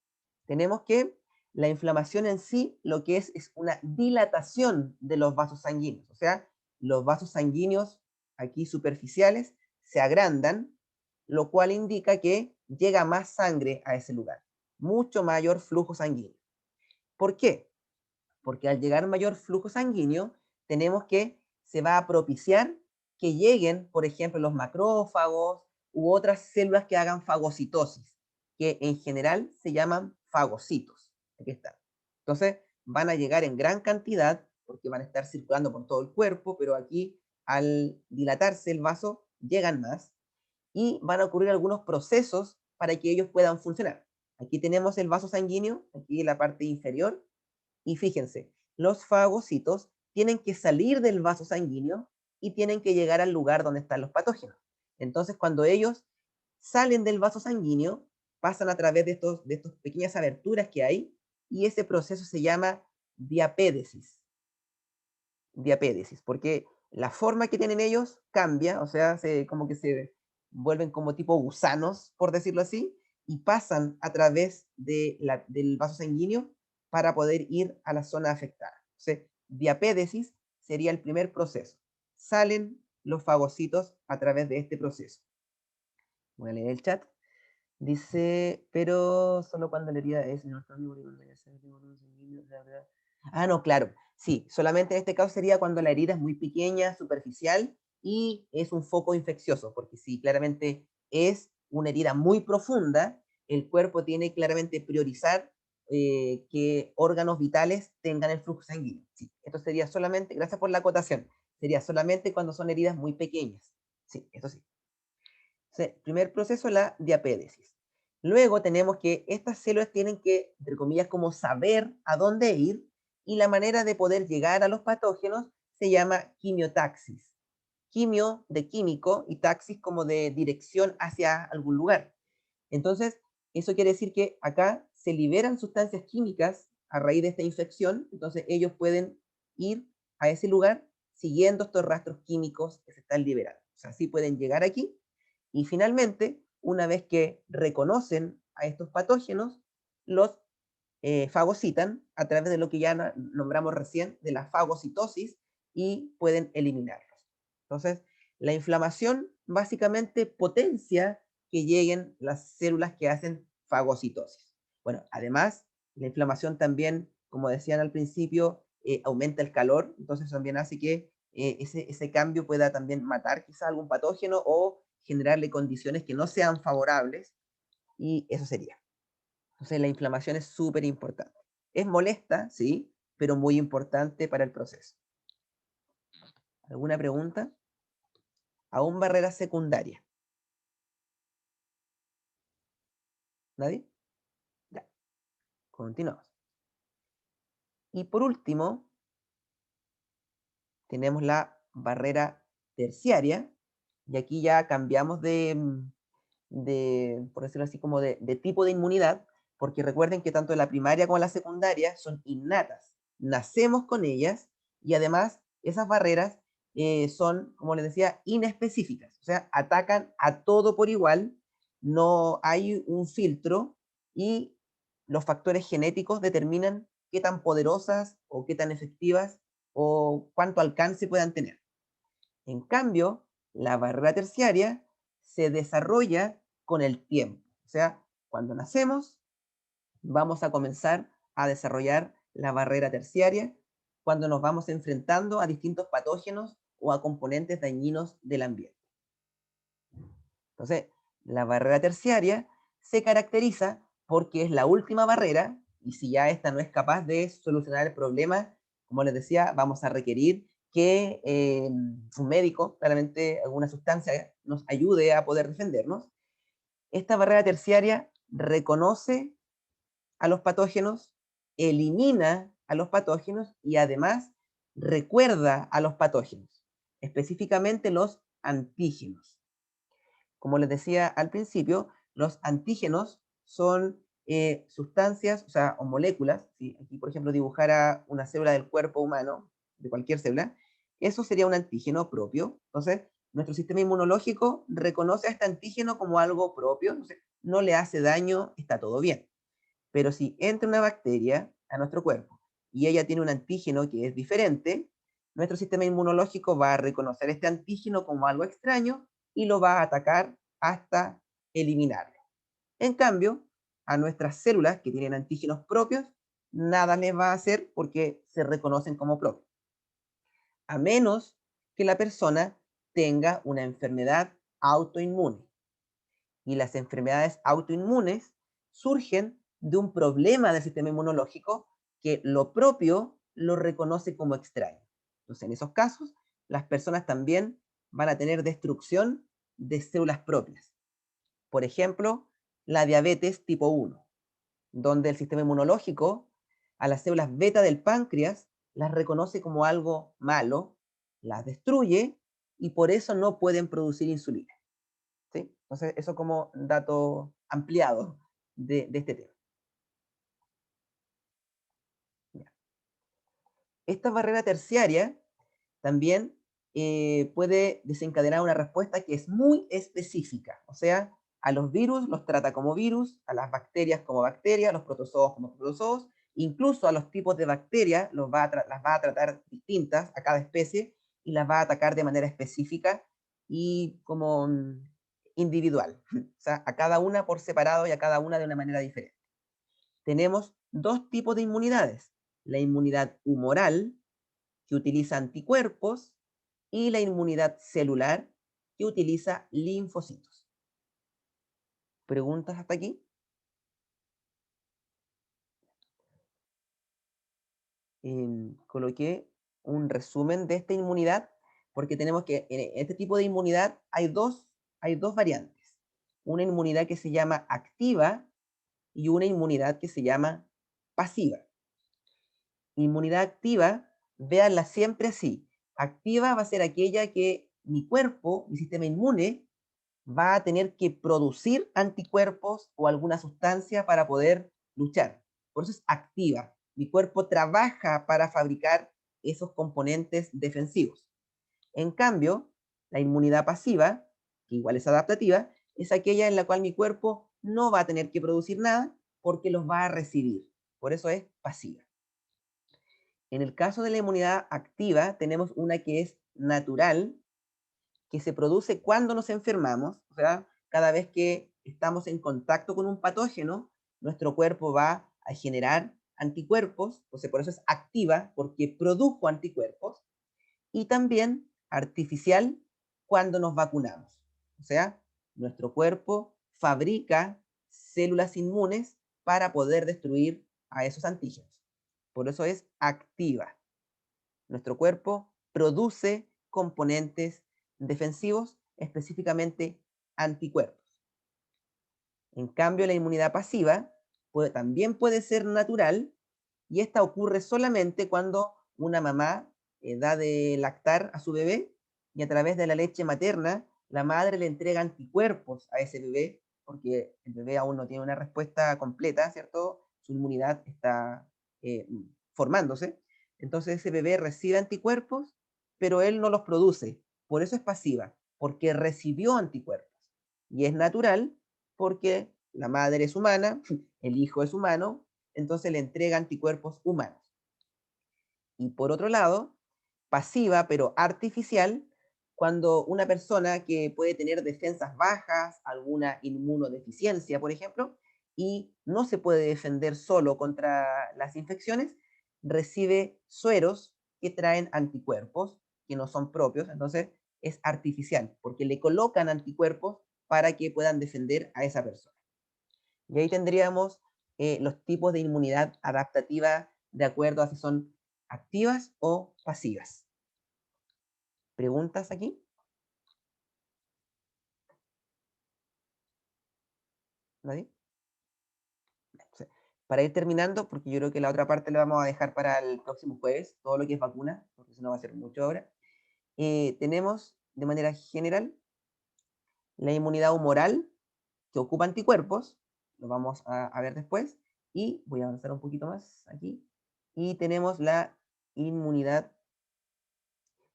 Tenemos que la inflamación en sí lo que es una dilatación de los vasos sanguíneos, o sea, los vasos sanguíneos aquí superficiales se agrandan, lo cual indica que llega más sangre a ese lugar, mucho mayor flujo sanguíneo. ¿Por qué? Porque al llegar mayor flujo sanguíneo, tenemos que se va a propiciar que lleguen, por ejemplo, los macrófagos u otras células que hagan fagocitosis, que en general se llaman fagocitos. Aquí están. Entonces, van a llegar en gran cantidad, porque van a estar circulando por todo el cuerpo, pero aquí, al dilatarse el vaso, llegan más, y van a ocurrir algunos procesos para que ellos puedan funcionar. Aquí tenemos el vaso sanguíneo, aquí en la parte inferior, y fíjense, los fagocitos tienen que salir del vaso sanguíneo y tienen que llegar al lugar donde están los patógenos. Entonces, cuando ellos salen del vaso sanguíneo, pasan a través de estas pequeñas aberturas que hay, y ese proceso se llama diapédesis. Diapédesis, porque la forma que tienen ellos cambia, o sea, como que se vuelven como tipo gusanos, por decirlo así, y pasan a través del vaso sanguíneo para poder ir a la zona afectada. Entonces, diapédesis sería el primer proceso. Salen los fagocitos a través de este proceso. Voy a leer el chat. Dice, pero solo cuando la herida es Ah, no, claro. Sí, solamente en este caso sería cuando la herida es muy pequeña, superficial y es un foco infeccioso, porque si claramente es una herida muy profunda, el cuerpo tiene claramente priorizar que órganos vitales tengan el flujo sanguíneo. Sí, esto sería solamente, gracias por la acotación, sería solamente cuando son heridas muy pequeñas. Sí, eso sí. Primer proceso, la diapédesis. Luego tenemos que estas células tienen que, entre comillas, como saber a dónde ir, y la manera de poder llegar a los patógenos se llama quimiotaxis. Quimio de químico y taxis como de dirección hacia algún lugar. Entonces, eso quiere decir que acá se liberan sustancias químicas a raíz de esta infección, entonces ellos pueden ir a ese lugar siguiendo estos rastros químicos que se están liberando. O sea, sí pueden llegar aquí y finalmente, una vez que reconocen a estos patógenos, los fagocitan a través de lo que ya nombramos recién, de la fagocitosis, y pueden eliminarlos. Entonces, la inflamación básicamente potencia que lleguen las células que hacen fagocitosis. Bueno, además, la inflamación también, como decían al principio, aumenta el calor, entonces también hace que ese cambio pueda también matar quizá algún patógeno o generarle condiciones que no sean favorables, y eso sería. Entonces la inflamación es súper importante. Es molesta, sí, pero muy importante para el proceso. ¿Alguna pregunta? Aún barrera secundaria. ¿Nadie? Ya. Continuamos. Y por último, tenemos la barrera terciaria, y aquí ya cambiamos por decirlo así, como de tipo de inmunidad, porque recuerden que tanto la primaria como la secundaria son innatas, nacemos con ellas, y además esas barreras son, como les decía, inespecíficas, o sea, atacan a todo por igual, no hay un filtro, y los factores genéticos determinan qué tan poderosas o qué tan efectivas o cuánto alcance puedan tener. En cambio, la barrera terciaria se desarrolla con el tiempo. O sea, cuando nacemos, vamos a comenzar a desarrollar la barrera terciaria cuando nos vamos enfrentando a distintos patógenos o a componentes dañinos del ambiente. Entonces, la barrera terciaria se caracteriza porque es la última barrera, y si ya esta no es capaz de solucionar el problema, como les decía, vamos a requerir que un médico, claramente alguna sustancia, nos ayude a poder defendernos. Esta barrera terciaria reconoce a los patógenos, elimina a los patógenos y además recuerda a los patógenos, específicamente los antígenos. Como les decía al principio, los antígenos son sustancias, o sea, o moléculas. Si aquí, por ejemplo, dibujara una célula del cuerpo humano, de cualquier célula, eso sería un antígeno propio. Entonces, nuestro sistema inmunológico reconoce a este antígeno como algo propio, entonces no le hace daño, está todo bien. Pero si entra una bacteria a nuestro cuerpo y ella tiene un antígeno que es diferente, nuestro sistema inmunológico va a reconocer este antígeno como algo extraño y lo va a atacar hasta eliminarlo. En cambio, a nuestras células que tienen antígenos propios, nada les va a hacer porque se reconocen como propios. A menos que la persona tenga una enfermedad autoinmune. Y las enfermedades autoinmunes surgen de un problema del sistema inmunológico que lo propio lo reconoce como extraño. Entonces, en esos casos, las personas también van a tener destrucción de células propias. Por ejemplo, la diabetes tipo 1, donde el sistema inmunológico a las células beta del páncreas las reconoce como algo malo, las destruye y por eso no pueden producir insulina. ¿Sí? Entonces, eso como dato ampliado de este tema. Ya. Esta barrera terciaria también puede desencadenar una respuesta que es muy específica. O sea, a los virus los trata como virus, a las bacterias como bacterias, a los protozoos como protozoos, incluso a los tipos de bacterias las va a tratar distintas a cada especie y las va a atacar de manera específica y como individual. O sea, a cada una por separado y a cada una de una manera diferente. Tenemos dos tipos de inmunidades. La inmunidad humoral, que utiliza anticuerpos, y la inmunidad celular, que utiliza linfocitos. ¿Preguntas hasta aquí? Coloqué un resumen de esta inmunidad, porque tenemos que, en este tipo de inmunidad hay dos variantes. Una inmunidad que se llama activa y una inmunidad que se llama pasiva. Inmunidad activa, véanla siempre así. Activa va a ser aquella que mi cuerpo, mi sistema inmune, va a tener que producir anticuerpos o alguna sustancia para poder luchar. Por eso es activa. Mi cuerpo trabaja para fabricar esos componentes defensivos. En cambio, la inmunidad pasiva, que igual es adaptativa, es aquella en la cual mi cuerpo no va a tener que producir nada porque los va a recibir. Por eso es pasiva. En el caso de la inmunidad activa, tenemos una que es natural, que se produce cuando nos enfermamos, o sea, cada vez que estamos en contacto con un patógeno, nuestro cuerpo va a generar anticuerpos, entonces por eso es activa, porque produjo anticuerpos, y también artificial cuando nos vacunamos. O sea, nuestro cuerpo fabrica células inmunes para poder destruir a esos antígenos. Por eso es activa. Nuestro cuerpo produce componentes defensivos, específicamente anticuerpos. En cambio, la inmunidad pasiva también puede ser natural y esta ocurre solamente cuando una mamá da de lactar a su bebé y a través de la leche materna la madre le entrega anticuerpos a ese bebé porque el bebé aún no tiene una respuesta completa, ¿cierto? Su inmunidad está formándose. Entonces ese bebé recibe anticuerpos, pero él no los produce. Por eso es pasiva, porque recibió anticuerpos. Y es natural porque la madre es humana, el hijo es humano, entonces le entrega anticuerpos humanos. Y por otro lado, pasiva pero artificial, cuando una persona que puede tener defensas bajas, alguna inmunodeficiencia, por ejemplo, y no se puede defender solo contra las infecciones, recibe sueros que traen anticuerpos que no son propios, entonces es artificial, porque le colocan anticuerpos para que puedan defender a esa persona. Y ahí tendríamos los tipos de inmunidad adaptativa de acuerdo a si son activas o pasivas. ¿Preguntas aquí? ¿Nadie? Entonces, para ir terminando, porque yo creo que la otra parte la vamos a dejar para el próximo jueves, todo lo que es vacuna, porque si no va a ser mucho ahora. Tenemos de manera general la inmunidad humoral, que ocupa anticuerpos, lo vamos a ver después, y voy a avanzar un poquito más aquí, y tenemos la inmunidad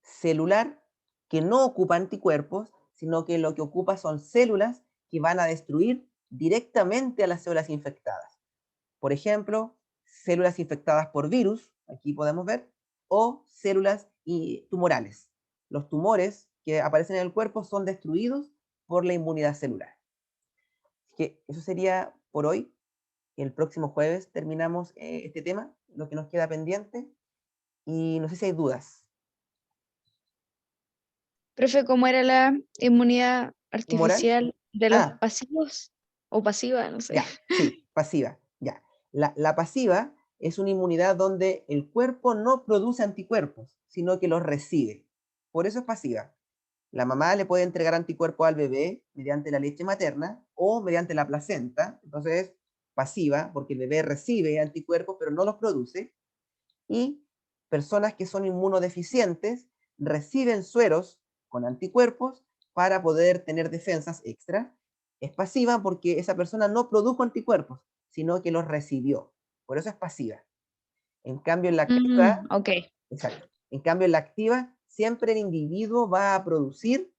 celular, que no ocupa anticuerpos, sino que lo que ocupa son células que van a destruir directamente a las células infectadas. Por ejemplo, células infectadas por virus, aquí podemos ver, o células tumorales. Los tumores que aparecen en el cuerpo son destruidos por la inmunidad celular. Así que eso sería por hoy. El próximo jueves terminamos este tema, lo que nos queda pendiente, y no sé si hay dudas. Profe, ¿cómo era la inmunidad ¿Humoral? artificial de los Ah, pasivos? O pasiva, no sé. ya, sí, pasiva, ya. La pasiva es una inmunidad donde el cuerpo no produce anticuerpos, sino que los recibe. Por eso es pasiva. La mamá le puede entregar anticuerpos al bebé mediante la leche materna o mediante la placenta. Entonces es pasiva porque el bebé recibe anticuerpos pero no los produce. Y personas que son inmunodeficientes reciben sueros con anticuerpos para poder tener defensas extra. Es pasiva porque esa persona no produjo anticuerpos, sino que los recibió. Por eso es pasiva. En cambio, en la activa, Ok. exacto. En cambio, en la activa, siempre el individuo va a producir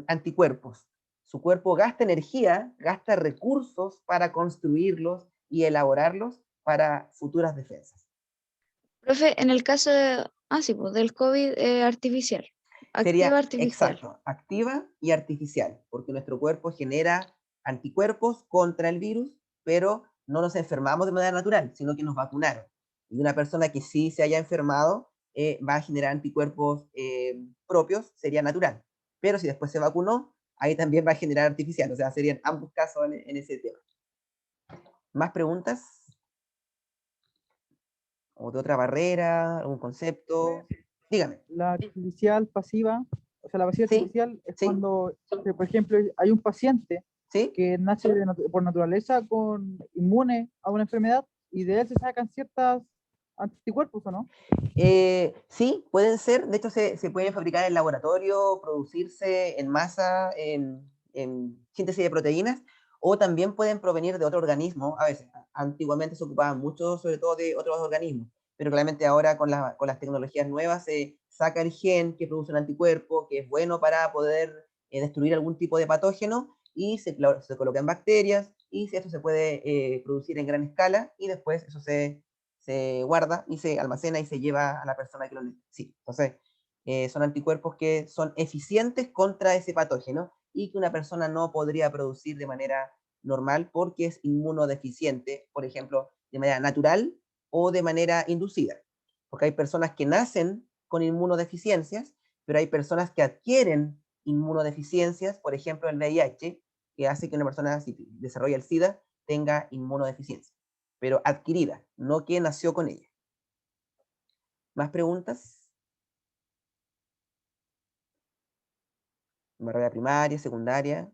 anticuerpos. Su cuerpo gasta energía, gasta recursos para construirlos y elaborarlos para futuras defensas. Profe, en el caso de, sí, pues, del COVID artificial, activa Sería, artificial. exacto, activa y artificial, porque nuestro cuerpo genera anticuerpos contra el virus, pero no nos enfermamos de manera natural, sino que nos vacunaron. Y una persona que sí se haya enfermado va a generar anticuerpos propios, sería natural. Pero si después se vacunó, ahí también va a generar artificial, o sea, serían ambos casos en ese tema. ¿Más preguntas? ¿O de otra barrera, algún concepto? Dígame. La artificial pasiva, o sea, la pasiva Sí, artificial es sí. cuando, por ejemplo, hay un paciente ¿Sí? que nace por naturaleza con inmune a una enfermedad y de él se sacan ciertos anticuerpos, ¿o no? Sí, pueden ser, de hecho se pueden fabricar en laboratorio, producirse en masa, en síntesis de proteínas, o también pueden provenir de otro organismo, a veces. Antiguamente se ocupaban mucho, sobre todo de otros organismos, pero claramente ahora con las tecnologías nuevas se saca el gen que produce un anticuerpo, que es bueno para poder destruir algún tipo de patógeno, y se coloca en bacterias, y esto se puede producir en gran escala, y después eso se guarda y se almacena y se lleva a la persona que lo necesita. Sí, entonces son anticuerpos que son eficientes contra ese patógeno y que una persona no podría producir de manera normal porque es inmunodeficiente, por ejemplo, de manera natural o de manera inducida. Porque hay personas que nacen con inmunodeficiencias, pero hay personas que adquieren inmunodeficiencias, por ejemplo el VIH, que hace que una persona, si desarrolla el SIDA, tenga inmunodeficiencia, pero adquirida, no que nació con ella. ¿Más preguntas? Barrera primaria, secundaria.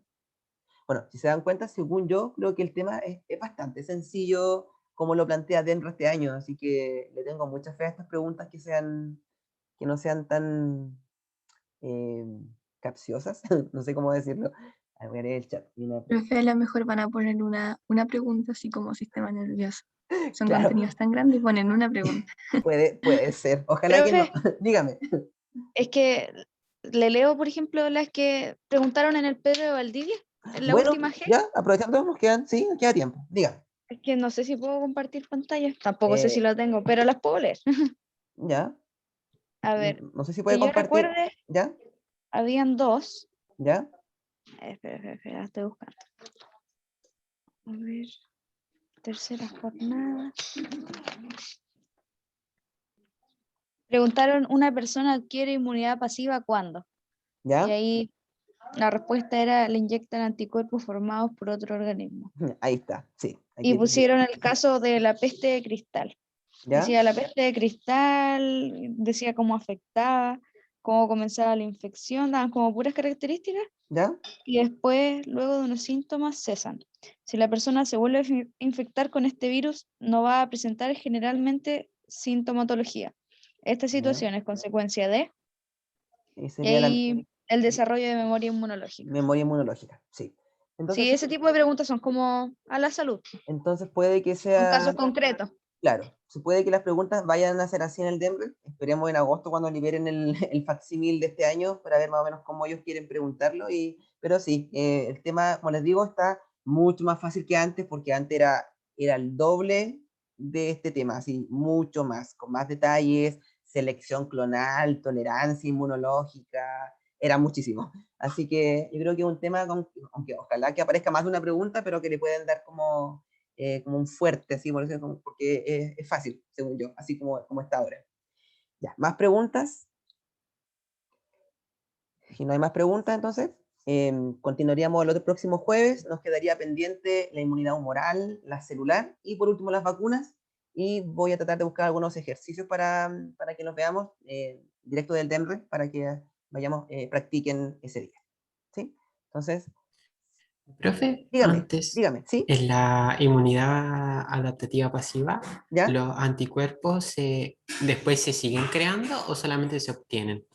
Bueno, si se dan cuenta, según yo, creo que el tema es bastante sencillo como lo plantea dentro este año, así que le tengo mucha fe a estas preguntas que no sean tan eh, capciosas, no sé cómo decirlo. Voy a leer el chat. Profe, a lo mejor van a poner una pregunta así como sistema nervioso. Son Claro, contenidos tan grandes y ponen una pregunta. puede ser. Ojalá que no. Profe, Dígame. es que le leo, por ejemplo, las que preguntaron en el Pedro de Valdivia. la Bueno, última G. ya, aprovechando, nos queda tiempo. Dígame. Es que no sé si puedo compartir pantalla. Tampoco sé si la tengo, pero las puedo leer. Ya, A ver, no sé si puede que yo compartir. recuerde, ¿Ya? habían dos. ¿Ya? Espera, estoy buscando. A ver, tercera jornada. Preguntaron, ¿una persona adquiere inmunidad pasiva cuándo? ¿Ya? Y ahí la respuesta era, le inyectan anticuerpos formados por otro organismo. Ahí está, sí. Y pusieron el caso de la peste de cristal. ¿Ya? Decía la peste de cristal, decía cómo afectaba, cómo comenzaba la infección, daban como puras características ¿Ya? y después, luego de unos síntomas, cesan. Si la persona se vuelve a infectar con este virus, no va a presentar generalmente sintomatología. Esta situación es consecuencia de Y y sería la ahí el desarrollo de memoria inmunológica. memoria inmunológica, sí. Sí, ese tipo de preguntas son como a la salud, Entonces puede que son casos sea, concretos. claro, se puede que las preguntas vayan a ser así en el DEMRE. Esperemos en agosto cuando liberen el facsímil de este año para ver más o menos cómo ellos quieren preguntarlo. Pero sí, el tema, como les digo, está mucho más fácil que antes porque antes era el doble de este tema, así, mucho más, con más detalles, selección clonal, tolerancia inmunológica, era muchísimo. Así que yo creo que es un tema, aunque ojalá que aparezca más de una pregunta, pero que le pueden dar como un fuerte, así, porque es fácil, según yo, así como está ahora. Ya, ¿más preguntas? Si no hay más preguntas, entonces, continuaríamos el otro próximo jueves. Nos quedaría pendiente la inmunidad humoral, la celular y por último las vacunas. Y voy a tratar de buscar algunos ejercicios para que los veamos directo del DEMRE, para que vayamos, practiquen ese día. ¿Sí? Entonces, Profe, dígame, antes, dígame, ¿sí? en la inmunidad adaptativa pasiva, ¿Ya? ¿los anticuerpos después se siguen creando o solamente se obtienen?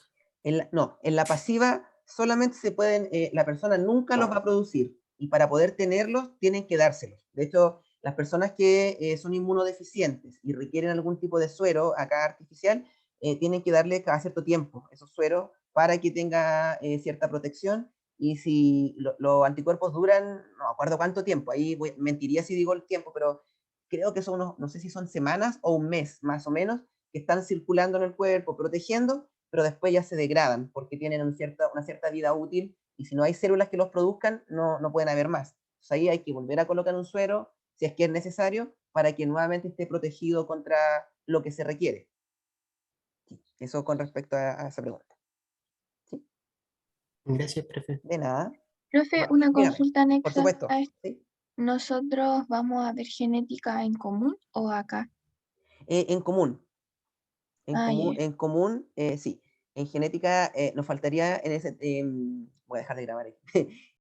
No, en la pasiva solamente se pueden, la persona nunca los va a producir y para poder tenerlos tienen que dárselos. De hecho, las personas que son inmunodeficientes y requieren algún tipo de suero acá artificial, tienen que darle cada cierto tiempo esos sueros para que tenga cierta protección y si los anticuerpos duran, no me acuerdo cuánto tiempo, ahí mentiría si digo el tiempo, pero creo que son unos, no sé si son semanas o un mes más o menos, que están circulando en el cuerpo, protegiendo, pero después ya se degradan porque tienen una cierta vida útil y si no hay células que los produzcan, no pueden haber más. Entonces ahí hay que volver a colocar un suero, si es que es necesario, para que nuevamente esté protegido contra lo que se requiere. Sí, eso con respecto a esa pregunta. ¿Sí? Gracias, profe. De nada. Profe, una Dígame, consulta por anexa supuesto. a esto. ¿Sí? ¿Nosotros vamos a ver genética en común o acá? En común. Ah, ya. En común, sí. En genética nos faltaría en ese... voy a dejar de grabar aquí.